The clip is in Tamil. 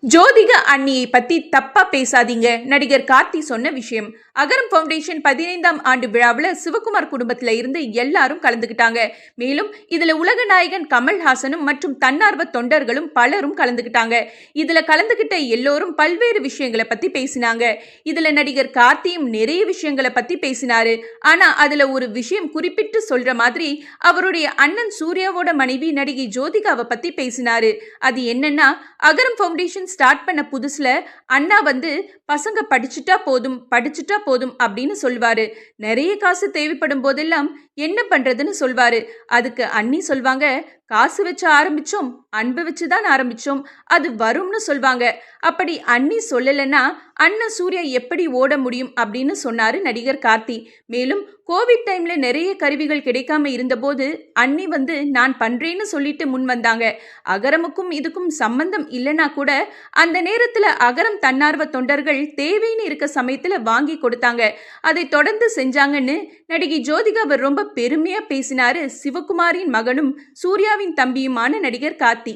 ஜோதிகா அண்ணியை பத்தி தப்பா பேசாதீங்க. நடிகர் கார்த்தி சொன்ன விஷயம். அகரம் ஃபவுண்டேஷன் 15ஆம் ஆண்டு விழாவில் சிவகுமார் குடும்பத்தில இருந்து எல்லாரும் கலந்துக்கிட்டாங்க. மேலும் இதுல உலக நாயகன் கமல்ஹாசனும் மற்றும் தன்னார்வ தொண்டர்களும் பலரும் கலந்துக்கிட்டாங்க. இதுல கலந்துகிட்ட எல்லோரும் பல்வேறு விஷயங்களை பத்தி பேசினாங்க. இதுல நடிகர் கார்த்தியும் நிறைய விஷயங்களை பத்தி பேசினாரு. ஆனா அதுல ஒரு விஷயம் குறிப்பிட்டு சொல்ற மாதிரி அவருடைய அண்ணன் சூர்யாவோட மனைவி நடிகை ஜோதிகாவை பத்தி பேசினாரு. அது என்னன்னா, அகரம் ஃபவுண்டேஷன் ஸ்டார்ட் பண்ண புதுசுல அண்ணா பசங்க படிச்சுட்டா போதும் அப்படின்னு சொல்வாரு. நிறைய காசு தேவைப்படும் போதெல்லாம் என்ன பண்றதுன்னு சொல்வாரு. அதுக்கு அண்ணி சொல்வாங்க, காசு வச்சு ஆரம்பிச்சோம், அன்பு வச்சுதான் ஆரம்பிச்சோம், அது வரும்னு சொல்வாங்க. அப்படி அண்ணி சொல்லலைன்னா அண்ணன் சூர்யா எப்படி ஓட முடியும் அப்படின்னு சொன்னாரு நடிகர் கார்த்தி. மேலும் கோவிட் டைம்ல நிறைய கருவிகள் கிடைக்காம இருந்தபோது அண்ணி நான் பண்றேன்னு சொல்லிட்டு முன் வந்தாங்க. அகரமுக்கும் இதுக்கும் சம்பந்தம் இல்லைன்னா கூட அந்த நேரத்துல அகரம் தன்னார்வ தொண்டர்கள் தேவைன்னு இருக்க சமயத்துல வாங்கி கொடுத்தாங்க. அதை தொடர்ந்து செஞ்சாங்கன்னு நடிகை ஜோதிகா ரொம்ப பெருமையா பேசினாரு சிவகுமாரின் மகனும் சூர்யாவின் தம்பியுமான நடிகர் கார்த்தி.